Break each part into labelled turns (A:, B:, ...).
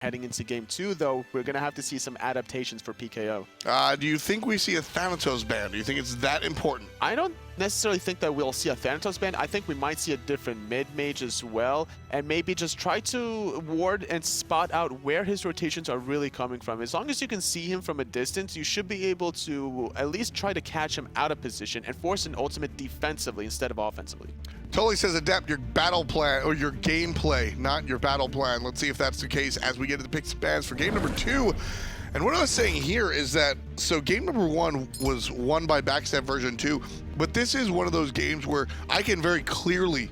A: Heading into game 2, though, we're going to have to see some adaptations for PKO.
B: Do you think we see a Thanatos ban? Do you think it's that important?
A: I don't necessarily think that we'll see a Thanatos ban. I think we might see a different mid-mage as well, and maybe just try to ward and spot out where his rotations are really coming from. As long as you can see him from a distance, you should be able to at least try to catch him out of position and force an ultimate defensively instead of offensively.
B: Totally says adapt your battle plan, or your gameplay, not your battle plan. Let's see if that's the case as we get to the picks and bans for game number 2. And what I was saying here is that, so game number 1 was won by Backstab version 2, but this is one of those games where I can very clearly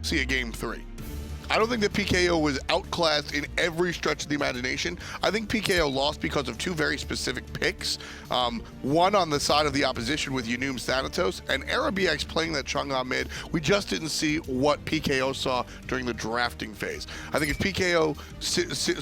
B: see a game 3. I don't think that PKO was outclassed in every stretch of the imagination. I think PKO lost because of 2 very specific picks. One on the side of the opposition with Yenoom's Thanatos, and Eribiiax playing that Chang'e mid. We just didn't see what PKO saw during the drafting phase. I think if PKO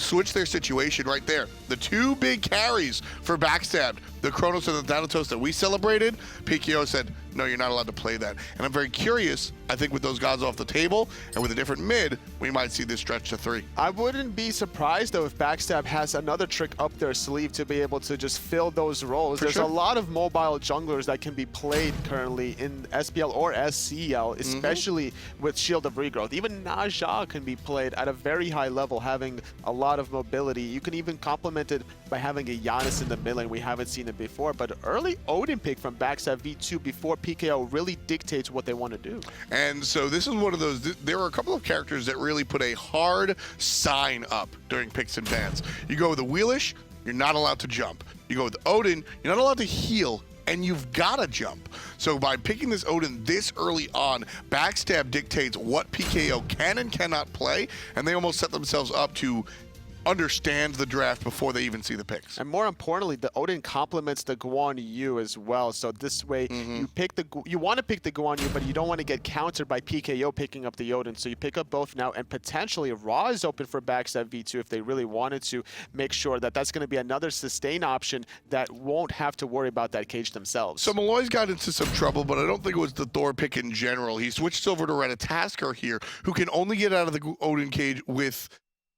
B: switched their situation right there, the 2 big carries for Backstab, the Chronos and the Thanatos that we celebrated, PKO said, no, you're not allowed to play that. And I'm very curious, I think with those guys off the table and with a different mid, we might see this stretch to 3.
A: I wouldn't be surprised, though, if Backstab has another trick up their sleeve to be able to just fill those roles. There's a lot of mobile junglers that can be played currently in SPL or SCL, especially with Shield of Regrowth. Even Naja can be played at a very high level, having a lot of mobility. You can even complement it by having a Giannis in the mid lane. We haven't seen it before, but early Odin pick from Backstab V2 before PKO really dictates what they want to do.
B: And so this is one of those, there are a couple of characters that really put a hard sign up during picks and bans. You go with the Wheelish, you're not allowed to jump. You go with Odin, you're not allowed to heal, and you've got to jump. So by picking this Odin this early on, Backstab dictates what PKO can and cannot play, and they almost set themselves up to understand the draft before they even see the picks.
A: And more importantly, the Odin complements the Guan Yu as well. So this way, you want to pick the Guan Yu, but you don't want to get countered by PKO picking up the Odin. So you pick up both now, and potentially Ra is open for Backstab V2 if they really wanted to make sure that that's going to be another sustain option that won't have to worry about that cage themselves.
B: So Maloaise got into some trouble, but I don't think it was the Thor pick in general. He switched over to Ratatoskr here, who can only get out of the Odin cage with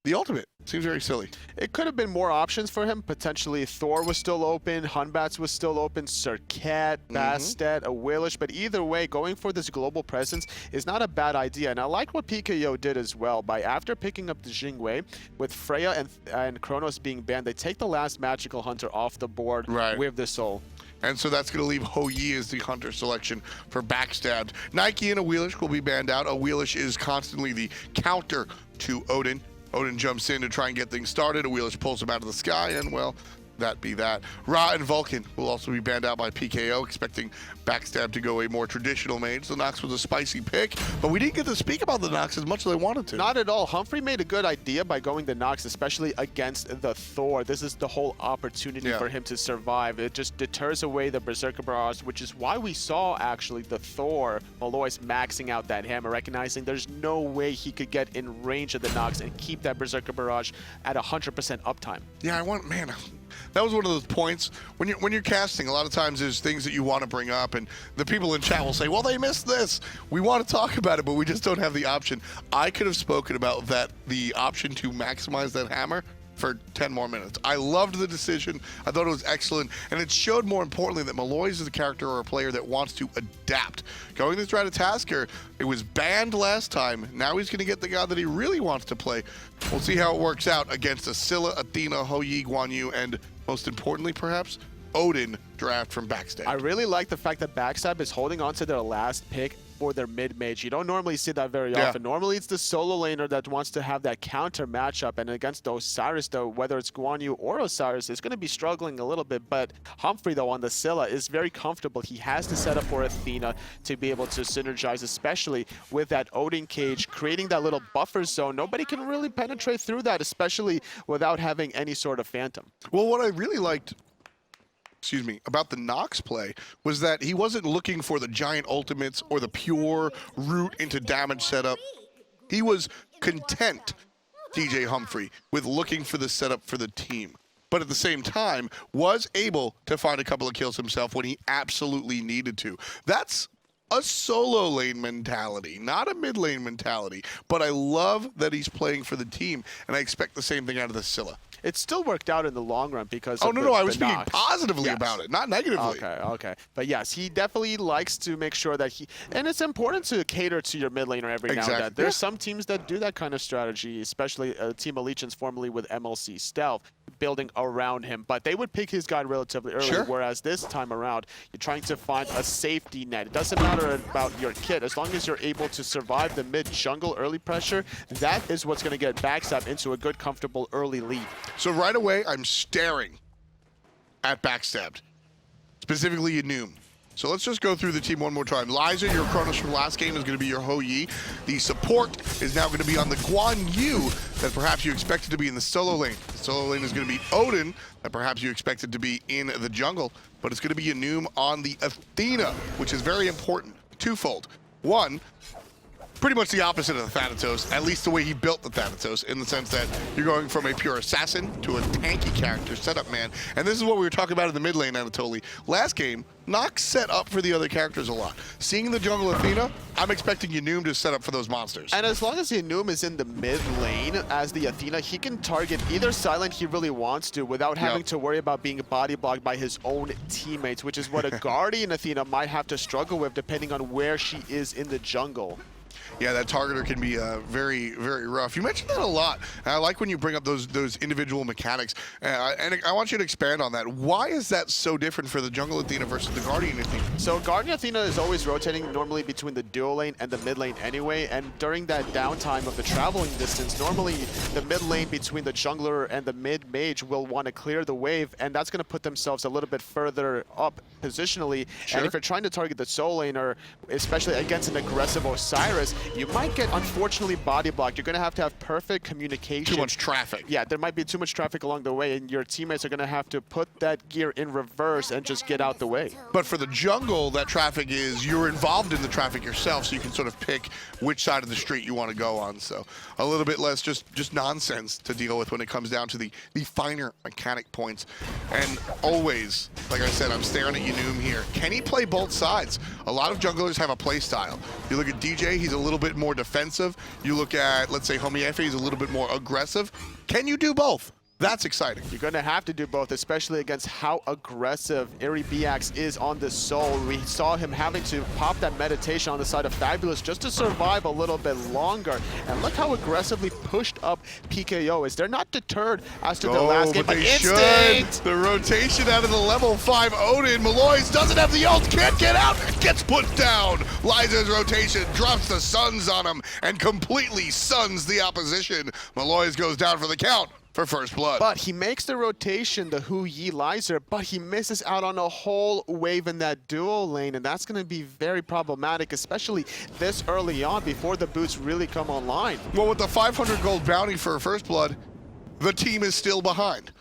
B: the ultimate. Seems very silly.
A: It could have been more options for him. Potentially Thor was still open, Hunbats was still open, Serket, Bastet, a Willish. But either way, going for this global presence is not a bad idea. And I like what PKO did as well. By after picking up the Jing with Freya and Chronos being banned, they take the last magical hunter off the board with the soul.
B: And so that's going to leave Hou-Yi as the hunter selection for Backstabbed. Nike and a Wheelish will be banned out. A Wheelish is constantly the counter to Odin. Odin jumps in to try and get things started. A Wheelish pulls him out of the sky, and, well, that be that. Ra and Vulcan will also be banned out by PKO, expecting Backstab to go a more traditional mage. The Nox was a spicy pick, but we didn't get to speak about the Nox as much as I wanted to.
A: Not at all. Humphrey made a good idea by going the Nox, especially against the Thor. This is the whole opportunity for him to survive. It just deters away the Berserker Barrage, which is why we saw, actually, the Thor, Maloaise, maxing out that hammer, recognizing there's no way he could get in range of the Nox and keep that Berserker Barrage at 100% uptime.
B: Yeah, man, that was one of those points when you're casting. A lot of times there's things that you want to bring up, and the people in chat will say, well, they missed this. We want to talk about it, but we just don't have the option. I could have spoken about that, the option to maximize that hammer for 10 more minutes. I loved the decision. I thought it was excellent, and it showed, more importantly, that Maloaise is a character or a player that wants to adapt. Going this Ratatoskr, it was banned last time. Now he's going to get the guy that he really wants to play. We'll see how it works out against a Scylla, Athena, Hou-Yi, Guan Yu, and most importantly, perhaps, Odin draft from Backstab.
A: I really like the fact that Backstab is holding on to their last pick for their mid-mage. You don't normally see that very often. Normally, it's the solo laner that wants to have that counter matchup, and against Osiris, though, whether it's Guan Yu or Osiris, is going to be struggling a little bit, but Humphrey, though, on the Scylla is very comfortable. He has the setup for Athena to be able to synergize, especially with that Odin cage, creating that little buffer zone. Nobody can really penetrate through that, especially without having any sort of phantom.
B: Well, what I really liked about the Nox play was that he wasn't looking for the giant ultimates or the pure route into damage setup. He was content, DJ Humphrey, with looking for the setup for the team. But at the same time, was able to find a couple of kills himself when he absolutely needed to. That's a solo lane mentality, not a mid lane mentality. But I love that he's playing for the team, and I expect the same thing out of the Scylla.
A: It still worked out in the long run because
B: Oh,
A: of
B: no, I was speaking positively about it, not negatively.
A: Okay. But yes, he definitely likes to make sure that and it's important to cater to your mid laner every now and then. There's some teams that do that kind of strategy, especially Team Allegiance, formerly with MLC Stealth, building around him. But they would pick his guy relatively early, whereas this time around, you're trying to find a safety net. It doesn't matter about your kit. As long as you're able to survive the mid jungle early pressure, that is what's going to get Backstab into a good, comfortable early lead.
B: So right away, I'm staring at Backstabbed, specifically Yenoom. So let's just go through the team one more time. Lyzurrr, your Chronos from last game, is going to be your Ho-Yi. The support is now going to be on the Guan Yu that perhaps you expected to be in the solo lane. The solo lane is going to be Odin that perhaps you expected to be in the jungle, but it's going to be Yenoom on the Athena, which is very important. Twofold. One, pretty much the opposite of the Thanatos, at least the way he built the Thanatos, in the sense that you're going from a pure assassin to a tanky character, setup man. And this is what we were talking about in the mid lane, Anatoly. Last game, Nox set up for the other characters a lot. Seeing the jungle Athena, I'm expecting Yenoom to set up for those monsters.
A: And as long as Yenoom is in the mid lane as the Athena, he can target either silent he really wants to without having to worry about being body blocked by his own teammates, which is what a Guardian Athena might have to struggle with depending on where she is in the jungle.
B: Yeah, that targeter can be very, very rough. You mentioned that a lot. And I like when you bring up those individual mechanics. And I want you to expand on that. Why is that so different for the jungle Athena versus the Guardian Athena?
A: So Guardian Athena is always rotating normally between the duo lane and the mid lane anyway. And during that downtime of the traveling distance, normally the mid lane between the jungler and the mid mage will want to clear the wave. And that's going to put themselves a little bit further up positionally. And if you're trying to target the solo laner, especially against an aggressive Osiris, you might get, unfortunately, body blocked. You're going to have perfect communication.
B: Too much traffic.
A: Yeah, there might be too much traffic along the way, and your teammates are going to have to put that gear in reverse and just get out the way.
B: But for the jungle, that traffic is, you're involved in the traffic yourself, so you can sort of pick which side of the street you want to go on. So a little bit less just nonsense to deal with when it comes down to the finer mechanic points. And always, like I said, I'm staring at Yenoom here. Can he play both sides? A lot of junglers have a play style. You look at DJ, he's a little bit more defensive. You look at, let's say, Homiefe, he's a little bit more aggressive. Can you do both? That's exciting.
A: You're going to have to do both, especially against how aggressive Eribiiax is on the soul. We saw him having to pop that meditation on the side of Fabulous just to survive a little bit longer. And look how aggressively pushed up PKO is. They're not deterred as to their last game, but Instinct!
B: The rotation out of the level 5 Odin. Maloaise doesn't have the ult, can't get out, gets put down. Lyzurr's rotation drops the suns on him and completely suns the opposition. Maloaise goes down for the count. For first blood.
A: But he makes the rotation, the Hu-Yi Lyzurrr, but he misses out on a whole wave in that duo lane, and that's going to be very problematic, especially this early on before the boots really come online.
B: Well, with the 500 gold bounty for first blood, the team is still behind,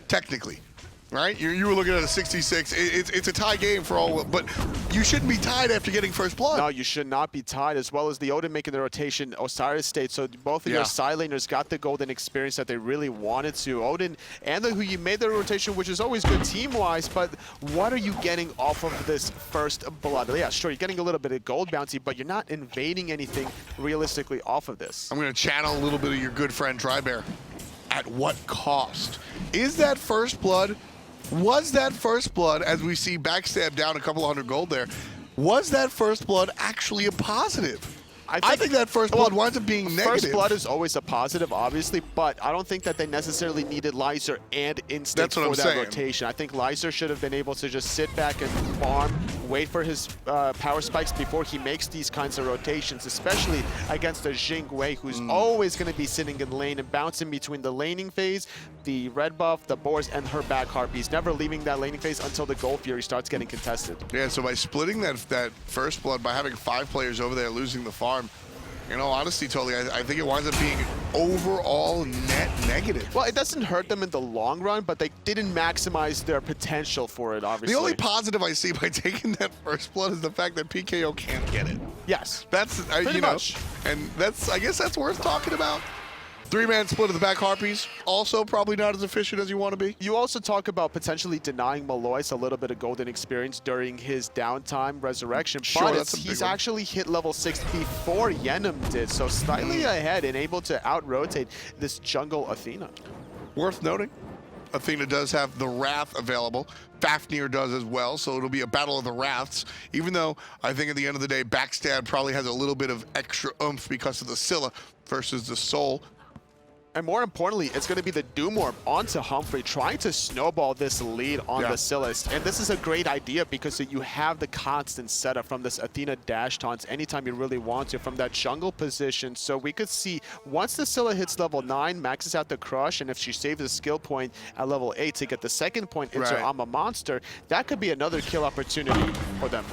B: technically. Right? You were looking at a 66. It's a tie game for all, but you shouldn't be tied after getting first blood.
A: No, you should not be tied, as well as the Odin making the rotation, Osiris stayed, so both of your side laners got the golden experience that they really wanted to. Odin and the Hu-Yi made the rotation, which is always good team-wise, but what are you getting off of this first blood? Yeah, sure, you're getting a little bit of gold bounty, but you're not invading anything realistically off of this.
B: I'm going to channel a little bit of your good friend Drybear. At what cost? Is that first blood? Was that first blood, as we see Backstab down a couple hundred gold there, was that first blood actually a positive? I think that first blood winds up being negative.
A: First blood is always a positive, obviously, but I don't think that they necessarily needed Lyzurrr and Instinct for that rotation. I think Lyzurrr should have been able to just sit back and farm, wait for his power spikes before he makes these kinds of rotations, especially against a Jing who's always going to be sitting in lane and bouncing between the laning phase, the red buff, the boars, and her back harpies, never leaving that laning phase until the Gold Fury starts getting contested.
B: Yeah, so by splitting that first blood, by having 5 players over there losing the farm, in all honesty, totally, I think it winds up being overall net negative.
A: Well, it doesn't hurt them in the long run, but they didn't maximize their potential for it, obviously.
B: The only positive I see by taking that first blood is the fact that PKO can't get it.
A: Yes.
B: That's,
A: Pretty much.
B: And that's, I guess that's worth talking about. 3-man split of the back Harpies, also probably not as efficient as you want to be.
A: You also talk about potentially denying Maloaise a little bit of golden experience during his downtime resurrection,
B: Sure,
A: but
B: that's a big
A: he's
B: one.
A: actually hit level 6 before Yenoom did, so slightly ahead and able to out-rotate this jungle Athena.
B: Worth noting, Athena does have the Wrath available. Fafnir does as well, so it'll be a battle of the Wraths, even though I think at the end of the day, Backstab probably has a little bit of extra oomph because of the Scylla versus the Soul.
A: And more importantly, it's going to be the Doom Orb onto Humphrey, trying to snowball this lead on the Scylla. And this is a great idea because you have the constant setup from this Athena dash taunts anytime you really want to from that jungle position. So we could see once the Scylla hits level 9, maxes out the crush, and if she saves a skill point at level 8 to get the second point into I'm a Monster, that could be another kill opportunity for them.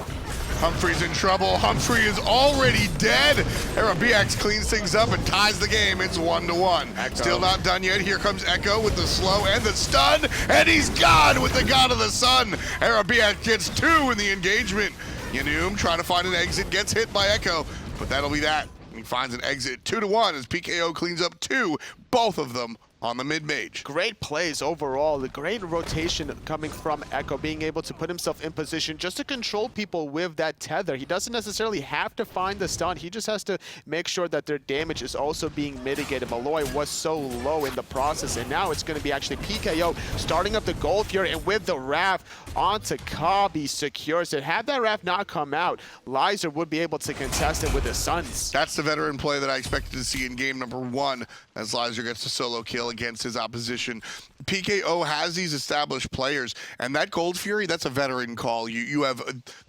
B: Humphrey's in trouble. Humphrey is already dead. Eribiiax cleans things up and ties the game. It's 1-1. Still not done yet. Here comes Echo with the slow and the stun, and he's gone with the God of the Sun. Eribiiax gets 2 in the engagement. Yenoom trying to find an exit, gets hit by Echo, but that'll be that. He finds an exit. 2-1 as PKO cleans up 2, both of them on the mid-mage.
A: Great plays overall, the great rotation coming from Echo, being able to put himself in position just to control people with that tether. He doesn't necessarily have to find the stun, he just has to make sure that their damage is also being mitigated. Maloaise was so low in the process, and now it's going to be actually PKO starting up the Gold Fury, and with the Wrath onto CobbY, secures it. Had that Wrath not come out, Lyzurrr would be able to contest it with his Suns.
B: That's the veteran play that I expected to see in game number 1 as Lyzurrr gets the solo kill against his opposition. PKO has these established players, and that Gold Fury, that's a veteran call. You have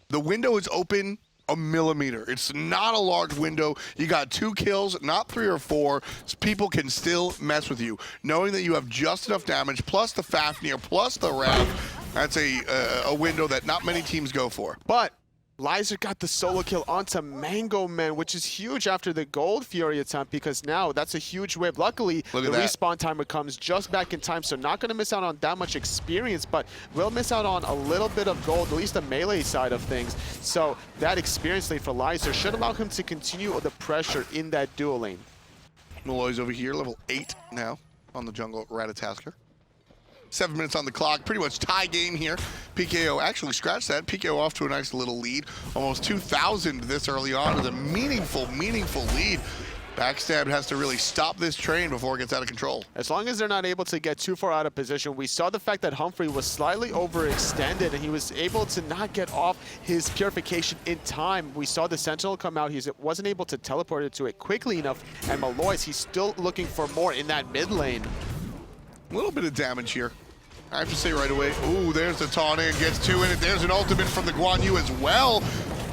B: the window is open a millimeter. It's not a large window. You got 2 kills, not 3 or 4. So people can still mess with you. Knowing that you have just enough damage, plus the Fafnir, plus the Wrath, that's a window that not many teams go for.
A: But Lyzurrr got the solo kill onto Mango Man, which is huge after the Gold Fury attempt, because now that's a huge wave. Luckily, the respawn timer comes just back in time, so not going to miss out on that much experience, but will miss out on a little bit of gold, at least the melee side of things. So that experience lead for Lyzurrr should allow him to continue the pressure in that dual lane.
B: Maloaise over here, level 8 now on the jungle Ratatoskr. 7 minutes on the clock, pretty much tie game here. PKO actually scratched that. PKO off to a nice little lead. Almost 2,000 this early on is a meaningful lead. Backstab has to really stop this train before it gets out of control.
A: As long as they're not able to get too far out of position, we saw the fact that Humphrey was slightly overextended and he was able to not get off his purification in time. We saw the Sentinel come out, he wasn't able to teleport it to it quickly enough, and Maloaise, he's still looking for more in that mid lane.
B: A little bit of damage here. I have to say right away, ooh, there's the taunt in, gets 2 in it. There's an ultimate from the Guan as well.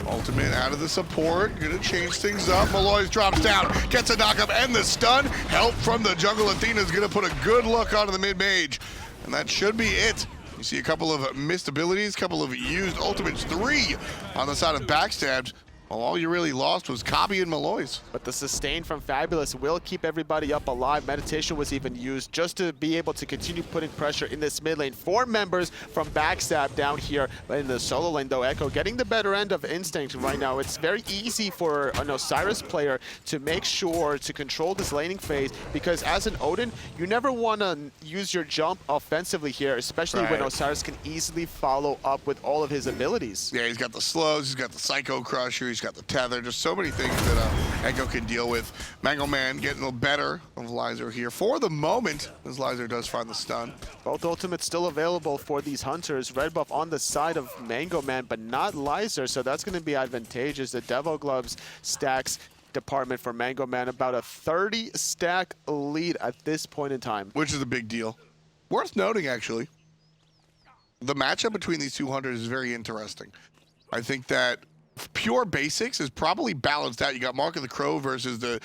B: Ultimate out of the support, gonna change things up. Maloaise drops down, gets a knockup and the stun. Help from the jungle. Athena's gonna put a good look onto the mid-mage. And that should be it. You see a couple of missed abilities, a couple of used ultimates, 3 on the side of Backstabs. Well, all you really lost was CobbY and Maloaise.
A: But the sustain from Fabulous will keep everybody up alive. Meditation was even used just to be able to continue putting pressure in this mid lane. 4 members from Backstab down here in the solo lane, though. Echo getting the better end of Instinct right now. It's very easy for an Osiris player to make sure to control this laning phase, because as an Odin, you never want to use your jump offensively here, especially when Osiris can easily follow up with all of his abilities.
B: Yeah, he's got the slows, he's got the Psycho Crusher, he's got the tether, just so many things that Echo can deal with. Mango Man getting a little better of Lyzurrr here for the moment, as Lyzurrr does find the stun.
A: Both ultimates still available for these hunters. Red buff on the side of Mango Man, but not Lyzurrr, so that's going to be advantageous. The Devil Gloves stacks department for Mango Man, about a 30 stack lead at this point in time.
B: Which is a big deal. Worth noting, actually, the matchup between these 2 hunters is very interesting. I think that pure basics is probably balanced out. You got Mark of the Crow versus the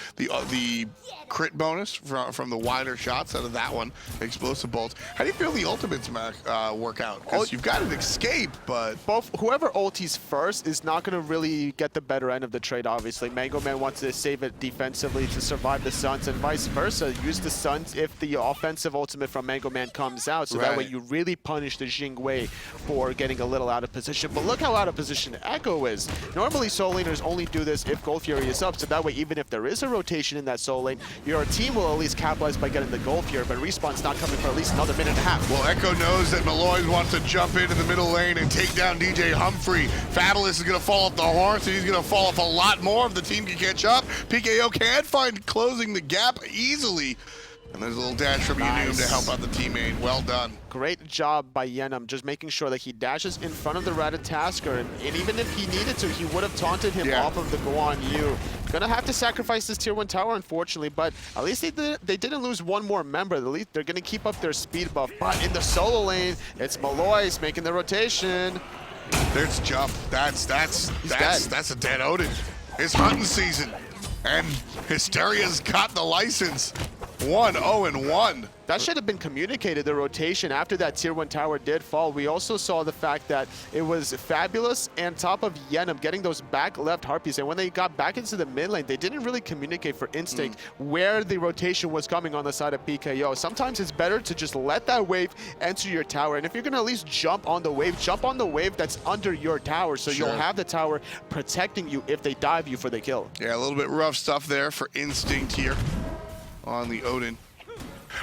B: crit bonus from the wider shots out of that one, explosive bolts. How do you feel the ultimates work out? Because you've got an escape, but
A: whoever ultis first is not going to really get the better end of the trade, obviously. Mango Man wants to save it defensively to survive the Suns, and vice versa. Use the Suns if the offensive ultimate from Mango Man comes out, so that way you really punish the Jing for getting a little out of position. But look how out of position Echo is. Normally, soul laners only do this if Gold Fury is up, so that way, even if there is a rotation in that soul lane, your team will at least capitalize by getting the Gold Fury, but Respawn's not coming for at least another minute and a half.
B: Well, Echo knows that Maloaise wants to jump into the middle lane and take down DJ Humphrey. Fabulous is going to fall off the horse, and he's going to fall off a lot more if the team can catch up. PKO can find closing the gap easily. And there's a little dash from Yenoom to help out the teammate. Well done.
A: Great job by Yenoom, just making sure that he dashes in front of the Ratatoskr, and even if he needed to, he would have taunted him off of the Guan Yu. Gonna have to sacrifice this tier 1 tower, unfortunately, but at least they didn't lose one more member. At least they're gonna keep up their speed buff. But in the solo lane, it's Maloaise making the rotation.
B: There's jump. That's a dead Odin. It's hunting season, and Hysteria's got the license. 1-0-1.
A: That should have been communicated, the rotation, after that tier 1 tower did fall. We also saw the fact that it was Fabulous and top of Yenoom getting those back left harpies, and when they got back into the mid lane, they didn't really communicate for Instinct where the rotation was coming on the side of PKO. Sometimes it's better to just let that wave enter your tower, and if you're going to at least jump on the wave that's under your tower, so you'll have the tower protecting you if they dive you for the kill.
B: Yeah, a little bit rough stuff there for Instinct here on the Odin.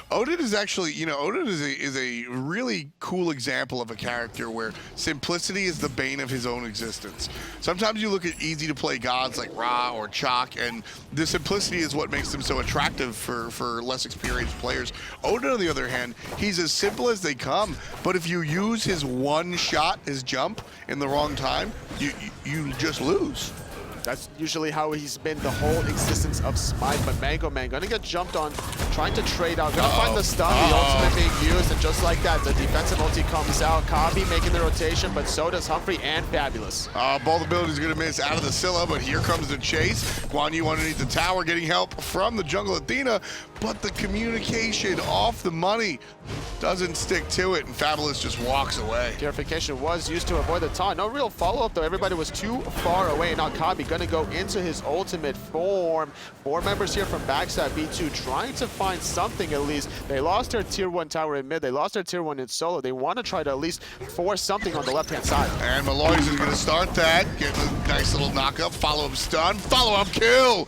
B: Odin is actually, you know, Odin is a really cool example of a character where simplicity is the bane of his own existence. Sometimes you look at easy to play gods like Ra or Chaac, and the simplicity is what makes them so attractive for less experienced players. Odin, on the other hand, he's as simple as they come, but if you use his one shot, his jump, in the wrong time, you just lose.
A: That's usually how he's been the whole existence of Smite, but Mango Man gonna get jumped on, trying to trade out, gonna find the stun, the ultimate being used, and just like that, the defensive ulti comes out. CobbY making the rotation, but so does Humphrey and Fabulous.
B: Both abilities gonna miss out of the Scylla, but here comes the chase. Guan Yu underneath the tower, getting help from the jungle Athena, but the communication off the money doesn't stick to it, and Fabulous just walks away.
A: Purification was used to avoid the taunt. No real follow-up, though. Everybody was too far away. Now CobbY gonna go into his ultimate form. 4 members here from backside B2 trying to find something at least. They lost their tier 1 tower in mid. They lost their tier 1 in solo. They want to try to at least force something on the left-hand side.
B: And Maloaise is gonna start that. Get a nice little knock-up, follow-up stun, follow-up kill.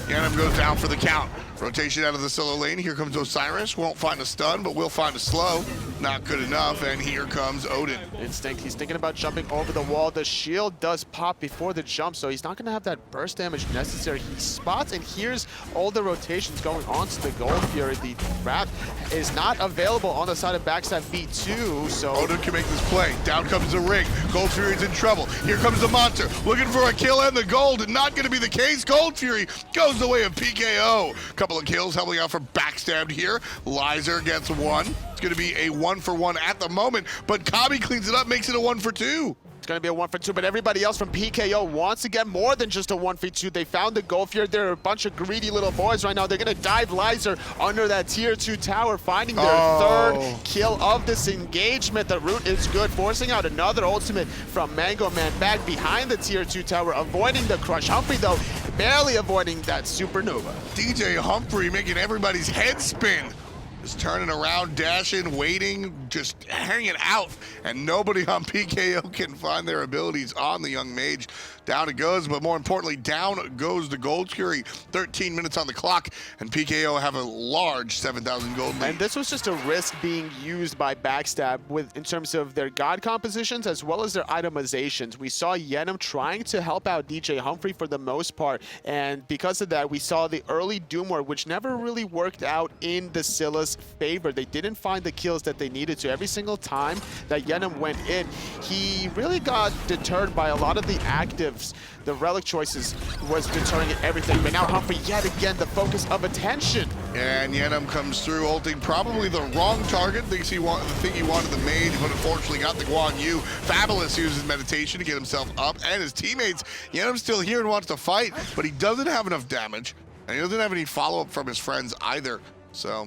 B: Yenoom goes down for the count. Rotation out of the solo lane. Here comes Osiris. Won't find a stun, but will find a slow. Not good enough, and here comes Odin.
A: Instinct, he's thinking about jumping over the wall. The shield does pop before the jump, so he's not going to have that burst damage necessary. He spots and hears all the rotations going on to the Gold Fury. The wrap is not available on the side of backside B2, so...
B: Odin can make this play. Down comes the ring. Gold Fury's in trouble. Here comes the monster. Looking for a kill and the gold. Not going to be the case. Gold Fury goes the way of PKO. Couple of kills helping out for Backstabbed here. Lyzurrr gets 1. It's going to be a 1-for-1 at the moment, but CobbY cleans it up, makes it a 1-for-2.
A: It's going to be a 1-for-2, but everybody else from PKO wants to get more than just a 1-for-2. They found the Gold Fury. They're a bunch of greedy little boys right now. They're going to dive Lyzurrr under that tier 2 tower, finding their third kill of this engagement. The root is good, forcing out another ultimate from Mango Man back behind the tier 2 tower, avoiding the crush. Humphrey, though, barely avoiding that supernova.
B: DJ Humphrey making everybody's head spin. Just turning around, dashing, waiting, just hanging out. And nobody on PKO can find their abilities on the young mage. Down it goes, but more importantly, down goes the Gold Fury. 13 minutes on the clock, and PKO have a large 7,000 gold lead.
A: And this was just a risk being used by Backstab in terms of their god compositions as well as their itemizations. We saw Yenoom trying to help out DJ Humphrey for the most part, and because of that, we saw the early Doom Ward, which never really worked out in the Scylla's favor. They didn't find the kills that they needed to. Every single time that Yenoom went in, he really got deterred by a lot of the actives. The relic choices was deterring everything, but now Humphrey yet again the focus of attention.
B: And Yenoom comes through, ulting probably the wrong target. Thinks he wanted the mage, but unfortunately got the Guan Yu. Fabulous uses meditation to get himself up and his teammates. Yenoom's still here and wants to fight, but he doesn't have enough damage, and he doesn't have any follow-up from his friends either. So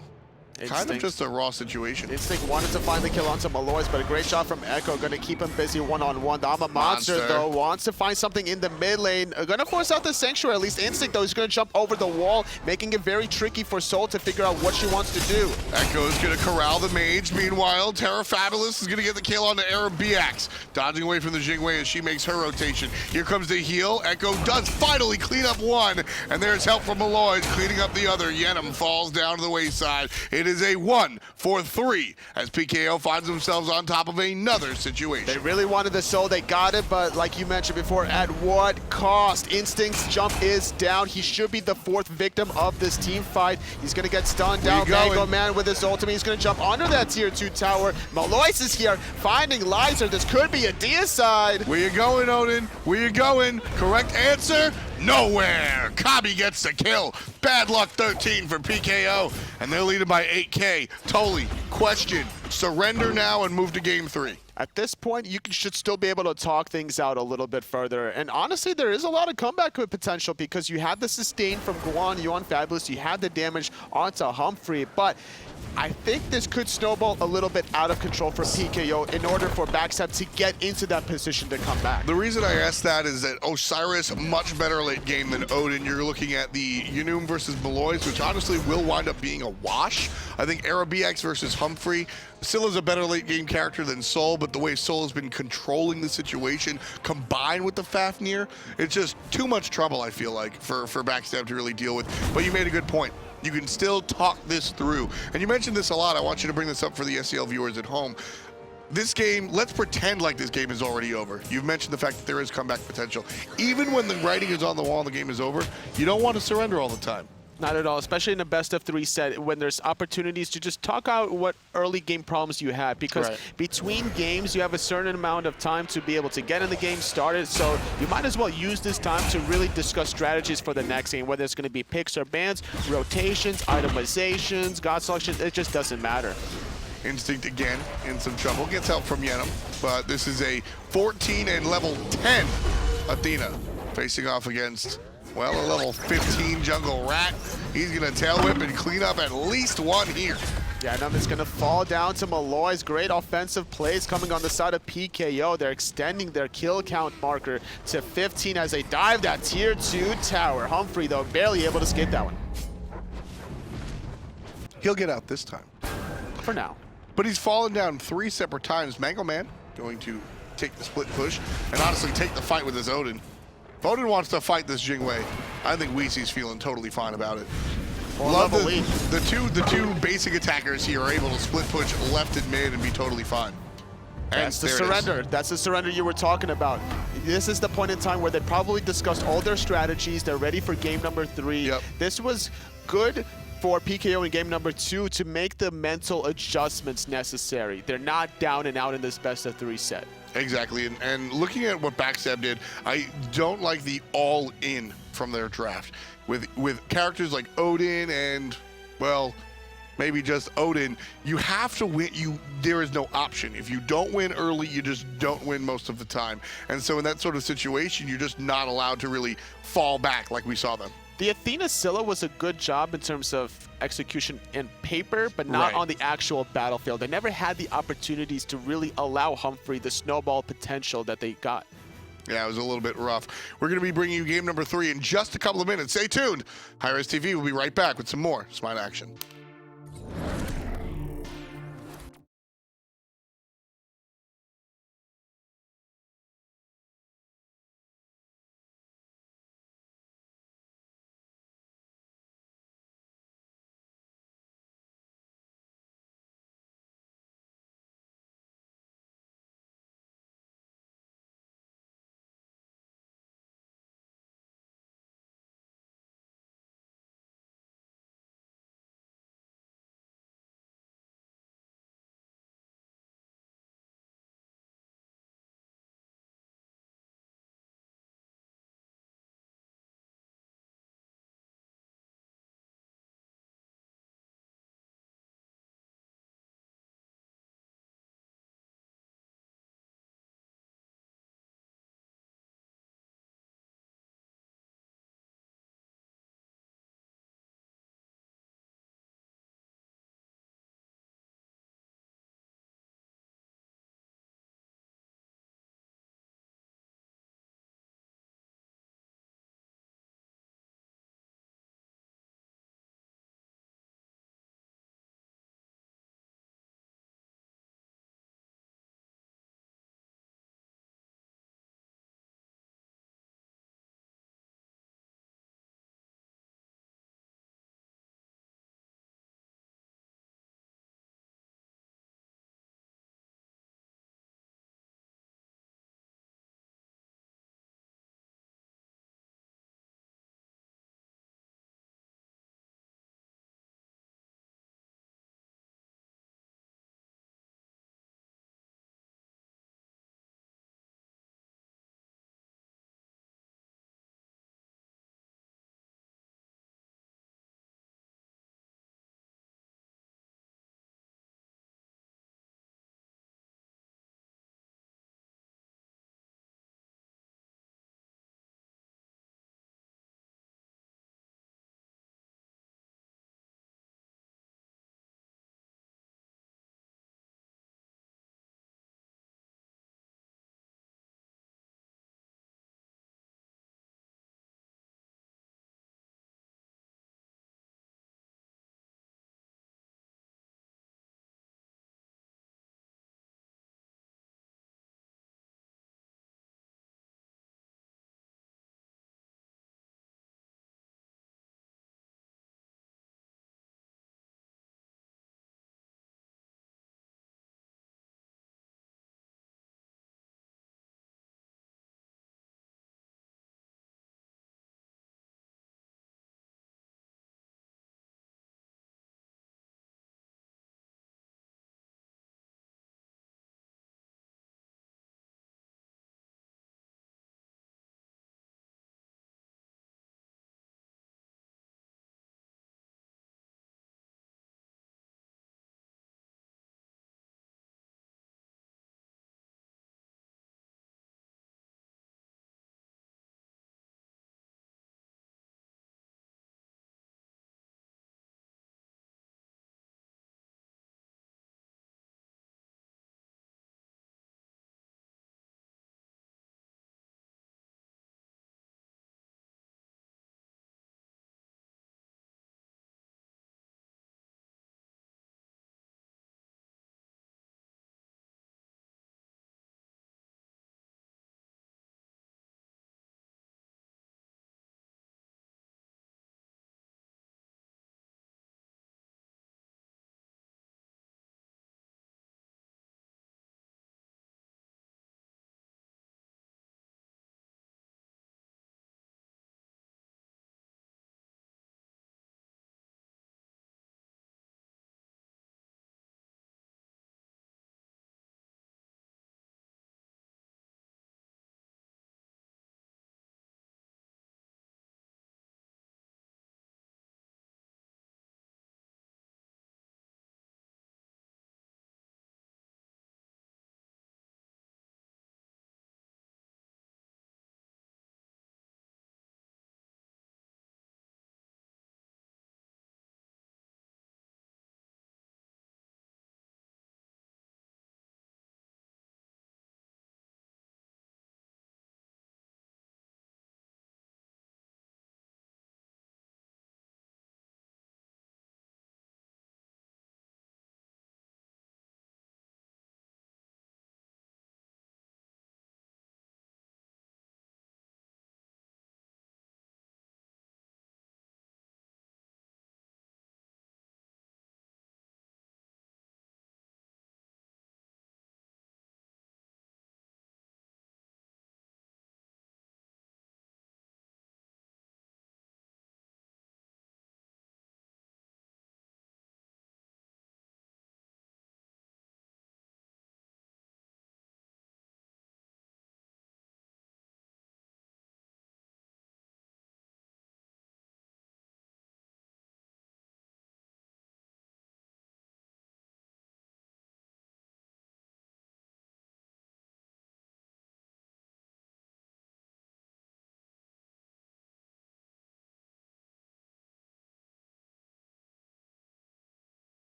B: Kind of just a raw situation.
A: Instinct wanted to find the kill onto Maloaise, but a great shot from Echo. Going to keep him busy one-on-one. The Ama Monster, though, wants to find something in the mid lane. Going to force out the Sanctuary. At least Instinct, though, is going to jump over the wall, making it very tricky for Soul to figure out what she wants to do.
B: Echo is going to corral the mage. Meanwhile, Terra Fabulous is going to get the kill on the Eribiiax, dodging away from the Jing as she makes her rotation. Here comes the heal. Echo does finally clean up one, and there's help from Maloaise cleaning up the other. Yenoom falls down to the wayside. It is a 1-for-3 as PKO finds themselves on top of another situation.
A: They really wanted the Soul. They got it, but like you mentioned before, at what cost? Instinct's jump is down. He should be the 4th victim of this team fight. He's going to get stunned down. Mango Man with his ultimate. He's going to jump onto that tier 2 tower. Maloaise is here finding Lyzurrr. This could be a deicide.
B: Where you going, Odin? Where you going? Correct answer? Nowhere. CobbY gets the kill. Bad luck 13 for PKO, and they're leading by 8K. Totally question. Surrender now and move to game 3.
A: At this point, you should still be able to talk things out a little bit further. And honestly, there is a lot of comeback potential because you had the sustain from Guan, you on Fabulous, you had the damage onto Humphrey, but I think this could snowball a little bit out of control for PKO in order for Backstab to get into that position to come back.
B: The reason I ask that is that Osiris, much better late game than Odin. You're looking at the Yenoom versus Maloaise, which honestly will wind up being a wash. I think Eribiiax versus Humphrey. Scylla's a better late game character than Soul, but the way Soul has been controlling the situation combined with the Fafnir, it's just too much trouble, I feel like, for Backstab to really deal with. But you made a good point. You can still talk this through. And you mentioned this a lot. I want you to bring this up for the SEL viewers at home. This game, let's pretend like this game is already over. You've mentioned the fact that there is comeback potential. Even when the writing is on the wall and the game is over, you don't want to surrender all the time.
A: Not at all, especially in a best-of-3 set when there's opportunities to just talk out what early game problems you had, because between games you have a certain amount of time to be able to get in the game started, so you might as well use this time to really discuss strategies for the next game, whether it's going to be picks or bans, rotations, itemizations, god selection, it just doesn't matter.
B: Instinct again in some trouble, gets help from Yenoom, but this is a 14 and level 10 Athena facing off against, well, a level 15 jungle rat. He's gonna tail whip and clean up at least one here.
A: Yenoom is gonna fall down to Maloaise. Great offensive plays coming on the side of PKO. They're extending their kill count marker to 15 as they dive that tier 2 tower. Humphrey, though, barely able to escape that one.
B: He'll get out this time.
A: For now.
B: But he's fallen down 3 separate times. Mango Man going to take the split push and honestly take the fight with his Odin. If Odin wants to fight this Jing, I think Weezy's feeling totally fine about it. Love the two basic attackers here are able to split push left and mid and be totally fine. And
A: that's the surrender. That's the surrender you were talking about. This is the point in time where they probably discussed all their strategies. They're ready for game number 3.
B: Yep.
A: This was good for PKO in game number 2 to make the mental adjustments necessary. They're not down and out in this best-of-3 set.
B: Exactly, and looking at what Backstab did, I don't like the all-in from their draft. With characters like Odin and, well, maybe just Odin, you have to win. There is no option. If you don't win early, you just don't win most of the time. And so in that sort of situation, you're just not allowed to really fall back like we saw them.
A: The Athena Scylla was a good job in terms of execution in paper, but not on the actual battlefield. They never had the opportunities to really allow Humphrey the snowball potential that they got.
B: Yeah, it was a little bit rough. We're going to be bringing you game number 3 in just a couple of minutes. Stay tuned. Hi-rez TV will be right back with some more Smite action.